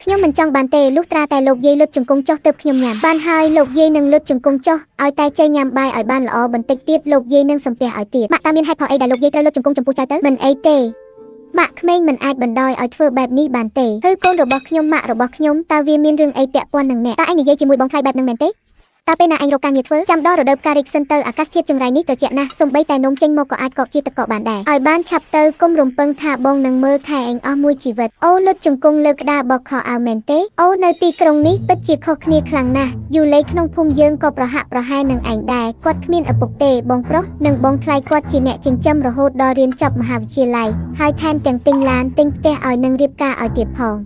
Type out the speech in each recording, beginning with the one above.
ខ្ញុំមិនចង់បានទេលុះត្រាតែលោកយាយលុតជង្គង់ចុះទៅខ្ញុំញ៉ាំបានហើយលោកយាយនឹងលុតជង្គង់ចុះឲ្យតែចេញញ៉ាំបាយឲ្យបានល្អបន្តិចទៀតលោកយាយនឹងសំពះឲ្យទៀតម៉ាក់តាមានហេតុផលអីដែលលោកយាយត្រូវលុតជង្គង់ចំពោះចៅទៅមិនអីទេម៉ាក់ក្មេងមិនអាចបណ្ដោយឲ្យធ្វើបែបនេះបានទេហើយកូនរបស់ខ្ញុំម៉ាក់របស់ខ្ញុំតើវាមានរឿងអីពាក់ព័ន្ធនឹងអ្នកតើឯងនិយាយជាមួយបងថ្លៃបែបហ្នឹងមែនទេតើពេលណាអញរកការងារធ្វើចាំដល់រដូវផ្ការីកសិនទៅអាកាសធាតុចង្រៃនេះត្រជាក់ណាស់សំបីតែនំចេញមកក៏អាចកកជាទឹកកកបានដែរឲ្យបានឆាប់ទៅកុំរំពឹងថាបងនឹងមើលថែឯងអស់មួយជីវិតអូលុតជង្គង់លើក្តារបោកខោអាវមែនទេអូនៅទីក្រុងនេះពិតជាខុសគ្នាខ្លាំងណាស់យូលេក្នុងភូមិយើងក៏ប្រហាក់ប្រហែលនឹងឯងដែរគាត់គ្មានឪពុកទេបងប្រុសនិងបងថ្លៃគាត់ជាអ្នកចិញ្ចឹមរហូតដល់រៀនចប់មហាវិទ្យាល័យហើយថែមទាំងទិញឡានទិញផ្ទះឲ្យនឹងរៀបការឲ្យទៀតផ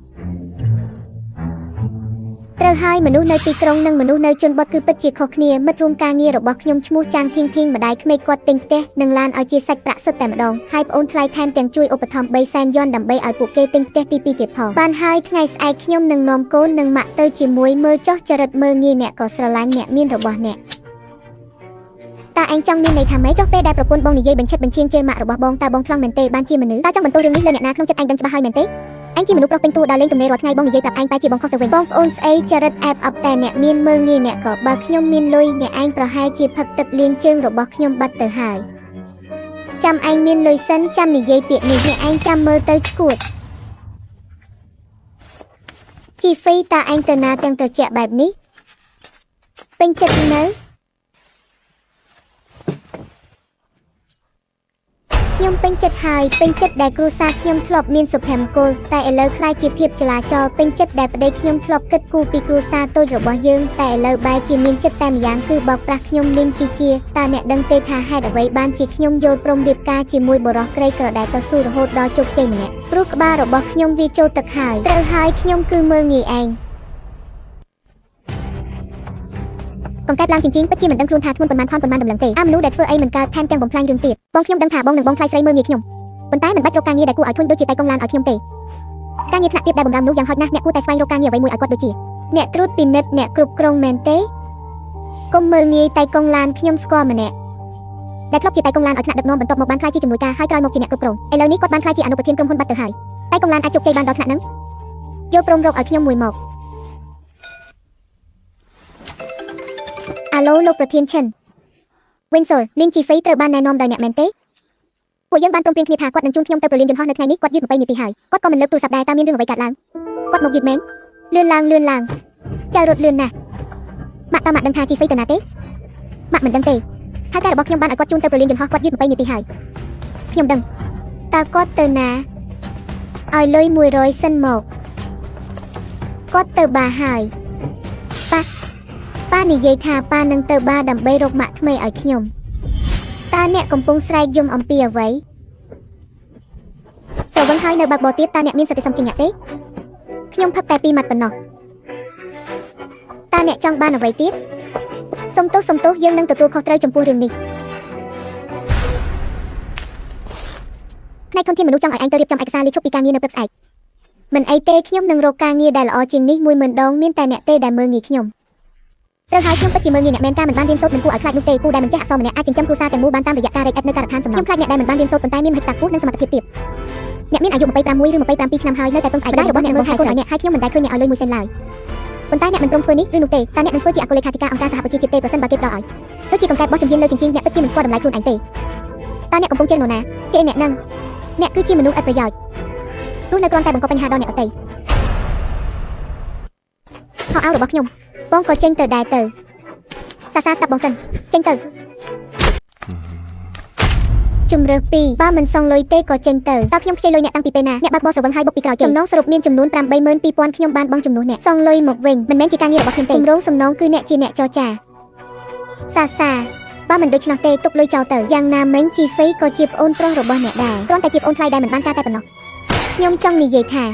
ងត្រូវហើយមនុស្សនៅទីក្រុងនិងមនុស្សនៅជនបទគឺពិតជាខុសគ្នាមិត្តរួមការងាររបស់ខ្ញុំឈ្មោះចាងធីងធីងម្ដាយក្មេកគាត់ទិញផ្ទះនិងឡានឲ្យជាសាច់ប្រាក់សុទ្ធតែម្ដងហើយប្អូនថ្លៃថែមទាំងជួយឧបត្ថម្ភ3សែនយន់ដើម្បីឲ្យពួកគេទិញផ្ទះទី2ទៀតផងបានហើយថ្ងៃស្អែកខ្ញុំនឹងនាំកូននិងម៉ាក់ទៅជាមួយមើលចុះចរិតមើលងាយអ្នកក៏ស្រឡាញ់អ្នកមានរបស់អ្នកតើឯងចង់មានន័យថាម៉េចចុះពេលដែលប្រពន្ធបងនិយាយបញ្ឆិតបញ្ជាងជេរម៉ាក់របស់បងតើបងខ្លងមែនទេបានជាមនុស្សតើចង់បន្ទោសរឿងនេះលើអ្នកណាក្នុងចិត្តឯងដឹងច្បាស់ហើយមែនទេអញជាមនុស្សប្រុសពេញតួដល់លេងទំនេររាល់ថ្ងៃបងនិយាយប្រាប់ឯងតែជាបងខុសទៅវិញបងប្អូនស្អីចរិតអែបអប់តែអ្នកមានមើងងាយអ្នកក៏បើខ្ញុំមានលុយអ្នកឯងប្រហែលជាផឹកទឹកលាងជើងរបស់ខ្ញុំបាត់ទៅហើយចាំឯងមានលុយសិនចាំនិយាយពាក្យនេះអ្នកឯងចាំមើលទៅឈួតជីហ្វីតើឯងទៅណាទាំងត្រជាក់បែបនេះពេញចិត្តនៅខ្ញុំពេញចិត្តហើយពេញចិត្តដែលគ្រួសារខ្ញុំធ្លាប់មានសុភមង្គលតែឥឡូវខ្លាចជាភាពចលាចលពេញចិត្តដែលប្តីខ្ញុំធ្លាប់គិតគូរពីគ្រួសារតូចរបស់យើងតែឥឡូវបែរជាមានចិត្តតែម្យ៉ាងគឺបោកប្រាស់ខ្ញុំលេងជាតើអ្នកដឹងទេថាហេតុអ្វីបានជាខ្ញុំយល់ព្រមរៀបការជាមួយបុរសក្រីក្រដែលតស៊ូរហូតដល់ជោគជ័យម្នាក់ព្រោះក្បាលរបស់ខ្ញុំវាចូលទឹកហើយត្រូវហើយខ្ញុំគឺមើលងាយឯងកង្កែបឡើងជញ្ជីងពិតជាមិនដឹងខ្លួនថាធ្ងន់ប៉ុន្មានថនប៉ុន្មានដំឡឹងទេមនុស្សដែលធ្វើអីមិនកើតថែមទាំងបំផ្លាញរឿងទៀតបងខ្ញុំដឹងថាបងនិងបងថ្លៃស្រីមើលងាយខ្ញុំប៉ុន្តែមិនបាច់រកការងារដែលគួរឲ្យធុញដូចជាតែកង់ឡានឲ្យខ្ញុំទេការងារថ្នាក់ទាបដែលបំរើមនុស្សយ៉ាងហោចណាស់អ្នកគួរតែស្វែងរកការងារអ្វីមួយឲ្យគាត់ដូចជាអ្នកត្រួតពិនិត្យអ្នកគ្រប់គ្រងមែនទេកុំមើលងាយតែកង់ឡានខ្ញុំស្គាល់ម្នាក់ដែលធ្លាប់ជាតែកង់ឡានឲ្យថ្នាក់ដឹកនាំបន្ទាប់មកបានខ្លាយជាជំនួយការហើយក្រោយមកជាអ្នកគ្រប់គ្រងឥឡូវនេះគាត់បានខ្លាយជាអនុប្រធានក្រុមហ៊ុនបាត់ទៅហើយតែកង់ឡានអាចជោគជ័យបានដល់ថ្នាក់ហ្នឹងយកព្រមរកឲ្យខ្ញុំមួយមកអាឡូលោកប្រធានឈិនវិញសូលលីនជីហ្វីត្រូវបានណែនាំដោយអ្នកមែនទេពួកយើងបានព្រមព្រៀងគ្នាថាគាត់នឹងជូនខ្ញុំទៅប្រលានយន្តហោះនៅថ្ងៃនេះគាត់យឺត20នាទីហើយគាត់ក៏មិនលើកទូរស័ព្ទដែរតើមានរឿងអ្វីកើតឡើងគាត់មកយឺតមែនលឿនឡើងចៅរត់លឿនណាស់ម៉ាក់ដឹងថាជីហ្វីទៅណាទេម៉ាក់មិនដឹងទេហើយការរបស់ខ្ញុំបានឲ្យគាត់ជូនទៅប្រលានយន្តហោះគាត់យឺត20នាទីហើយខ្ញុំដឹងតើគាត់ទៅណាឲ្យលុយ100សិនមកគាត់ទៅបាហើយប៉ានិយាយថាប៉ានឹងទៅបាដើម្បីរកម៉ាក់ថ្មីឲ្យខ្ញុំតើអ្នកកំពុងស្រែកយំអំពីអ្វីចូលវឹងហើយនៅបើកបរទៀតតើអ្នកមានសតិសម្បជញ្ញៈទេខ្ញុំផឹកតែ2ម៉ាត់ប៉ុណ្ណោះតើអ្នកចង់បានអ្វីទៀតសុំទោសយើងនឹងទទួលខុសត្រូវចំពោះរឿងនេះផ្នែកធនធានមនុស្សចង់ឲ្យឯងទៅរៀបចំឯកសារលាឈប់ពីការងារនៅព្រឹកស្អែកមិនអីទេខ្ញុំនឹងរកការងារដែលល្អជាងនេះ10000ដងមានតែអ្នកទេដែលមើលងាយខ្ញុំត្រូវហើយខ្ញុំពិតជាមើលងាយអ្នកមែនការមិនបានរៀនសូត្រមិនគួរឲ្យខ្លាចនោះទេគូដែលមិនចេះអក្សរម្នាក់អាចចិញ្ចឹមគ្រួសារទាំងមូលបានតាមរយៈការរែកអិតនៅការដ្ឋានសំណង់ខ្ញុំខ្លាចអ្នកដែលមិនបានរៀនសូត្រប៉ុន្តែមានមហិច្ឆតាខ្ពស់និងសមត្ថភាពទាបអ្នកមានអាយុ26ឬ27ឆ្នាំហើយនៅតែពឹងផ្អែករបស់អ្នកមើលថែកូនឲ្យអ្នកហើយខ្ញុំមិនដែលឃើញអ្នកឲ្យលុយ1សេនឡើយប៉ុន្តែអ្នកមិនព្រមធ្វើនេះឬនោះទេតើអ្នកនឹងធ្វើជាអគ្គលេខាធិការអង្គការសហប្រជាជាតិទេប្រសិនបើគេផ្ដល់ឲ្យដូចជាកង្កែបបោះជំហានលើជញ្ជីងអ្នកពិតជាមិនស្គាល់តម្លៃខ្លួនឯងទេតើអ្នកកំពុងជេរនរណាជេរអ្នកនឹងអ្នកគឺជាមនុស្សឥតប្រយោជន៍ទោះនៅគ្រាន់តែបង្កបញ្ហាដល់អ្នកដទៃខោអាវរបស់ខ្ញុំបងក៏ចេញទៅដែរទៅសាស្ដាប់បងសិនចេញទៅជំរើស2បើមិនសងលុយទេក៏ចេញទៅតើខ្ញុំខ្ចីលុយអ្នកតាំងពីពេលណាអ្នកបើកបោះស្រវឹងហើយបុកពីក្រោយសំណងសរុបមានចំនួន82000ខ្ញុំបានបង់ចំនួនអ្នកសងលុយមកវិញមិនមែនជាការងាររបស់ខ្ញុំទេគម្រោងសំណងគឺអ្នកជាអ្នកចរចាសាបើមិនដូច្នោះទេទុកលុយចោលទៅយ៉ាងណាមិញជីហ្វីក៏ជាប្អូនប្រុសរបស់អ្នកដែរគ្រាន់តែជាប្អូនថ្លៃដែលមិនបានការតែប៉ុណ្ណោះខ្ញុំចង់និយាយថា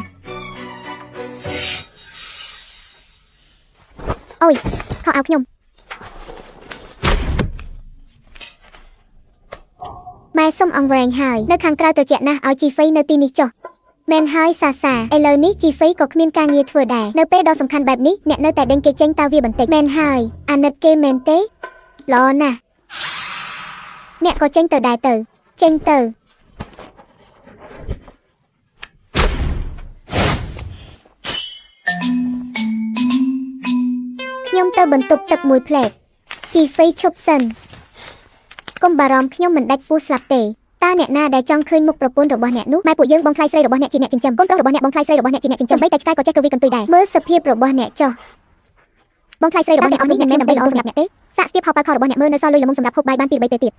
អូយខោអាវខ្ញុំម៉ែសុំអង្វែងហើយនៅខាងក្រៅត្រជាក់ណាស់ឲ្យជីហ្វីនៅទីនេះចុះមែនហើយសាឥឡូវនេះជីហ្វីក៏គ្មានការងារធ្វើដែរនៅពេលដ៏សំខាន់បែបនេះអ្នកនៅតែដេញគេចេញតើវាបន្តិចមែនហើយអាណិតគេមែនទេល្អណាស់អ្នកក៏ចេញទៅដែរទៅចេញទៅ ខ្ញុំទៅបន្ទប់ទឹកមួយផ្លែតជីហ្វេឈប់សិនកុំបារម្ភខ្ញុំមិនដាច់ពោះស្លាប់ទេតើអ្នកណាដែលចង់ឃើញមុខប្រពន្ធរបស់អ្នកនោះម៉ែពួកយើងបងថ្លៃស្រីរបស់អ្នកជាអ្នកចិញ្ចឹមកូនប្រុសរបស់អ្នកបងថ្លៃស្រីរបស់អ្នកជាអ្នកចិញ្ចឹមបីតែឆ្កែក៏ចេះក្រវីកន្ទុយដែរមើលសភាពរបស់អ្នកចុះបងថ្លៃស្រីរបស់អ្នកអស់នេះមិនមែនដើម្បីល្អសម្រាប់អ្នកទេសាកស្ទាបហោប៉ៅខរបស់អ្នកមើលនៅសល់លុយល្មមសម្រាប់ហូបបាយបាន2 3ពេលទៀត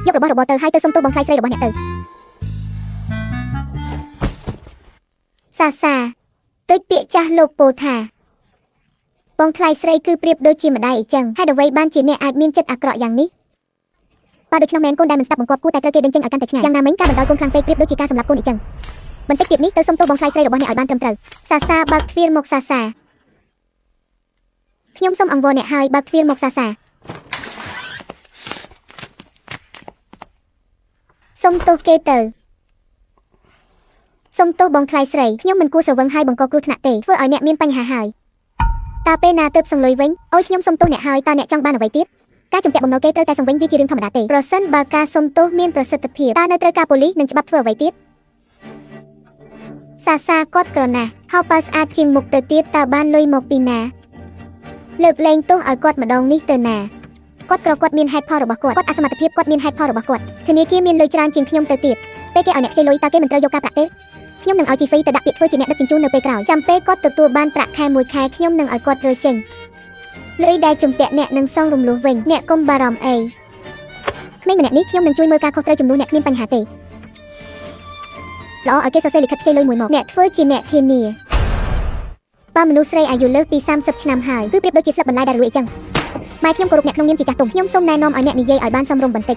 យករបស់របរទៅហើយទៅសុំទោសបងថ្លៃស្រីរបស់អ្នកទៅសាដូចពាក្យចាស់លោកពោលថាបងថ្លៃស្រីគឺប្រៀបដូចជាម្ដាយអញ្ចឹងហេតុអ្វីបានជាអ្នកអាចមានចិត្តអាក្រក់យ៉ាងនេះបើដូច្នោះមែនកូនដែលមិនស្ដាប់បង្គាប់គួរតែត្រូវគេដេញចេញឲ្យកាន់តែឆ្ងាយយ៉ាងណាមិញការបណ្ដោយកូនខ្លាំងពេកប្រៀបដូចជាការសម្លាប់កូនអញ្ចឹងបន្តិចទៀតនេះទៅសុំទោសបងថ្លៃស្រីរបស់អ្នកឲ្យបានត្រឹមត្រូវសាបើកទ្វារមកសាខ្ញុំសូមអង្វរអ្នកហើយបើកទ្វារមកសាសុំទោសគេទៅសុំទោសបងថ្លៃស្រីខ្ញុំមិនគួរស្រវឹងហើយបង្កគ្រោះថ្នាក់ទេធ្វើឲ្យអ្នកមានបញ្ហាហើយតើពេលណាទើបសង្លុយវិញអុយខ្ញុំសុំទោសអ្នកហើយតើអ្នកចង់បានអ្វីទៀតការជំពាក់បំណុលគេត្រូវតែសង្វិញវាជារឿងធម្មតាទេប្រសិនបើការសុំទោសមានប្រសិទ្ធភាពតើនៅត្រូវការប៉ូលីសនិងច្បាប់ធ្វើអ្វីទៀតសាគាត់ក្រណាស់ហោប៉ៅស្អាតជាងមុខទៅទៀតតើបានលុយមកពីណាលើកលែងទោសឲ្យគាត់ម្ដងនេះទៅណាគាត់មានហេតុផលរបស់គាត់អសមត្ថភាពគាត់មានហេតុផលរបស់គាត់ធនាគារមានលុយច្រើនជាងខ្ញុំទៅទៀតពេលគេឲ្យអ្នកខ្ចីលុយតើគេមិនត្រូវយកការប្រាក់ទេខ្ញុំនឹងឲ្យជីហ្វីទៅដាក់ពាក្យធ្វើជាអ្នកដឹកជញ្ជូននៅពេលក្រោយចាំពេលគាត់ទទួលបានប្រាក់ខែមួយខែខ្ញុំនឹងឲ្យគាត់រើចេញលុយដែលជំពាក់អ្នកនឹងសងរំលោះវិញអ្នកកុំបារម្ភអីក្មេងម្នាក់នេះខ្ញុំនឹងជួយមើលការខុសត្រូវចំនួនអ្នកគ្មានបញ្ហាទេល្អឲ្យគេសរសេរលិខិតខ្ចីលុយមួយមកអ្នកធ្វើជាអ្នកធានាបើមនុស្សស្រីអាយុលើសពី30ឆ្នាំហើយគឺប្រៀបដូចជាស្លឹកបន្លែដែលរលួយអញ្ចឹងម៉ែខ្ញុំគោរពអ្នកក្នុងនាមជាចាស់ទុំខ្ញុំសូមណែនាំឲ្យអ្នកនិយាយឲ្យបានសមរម្យបន្តិច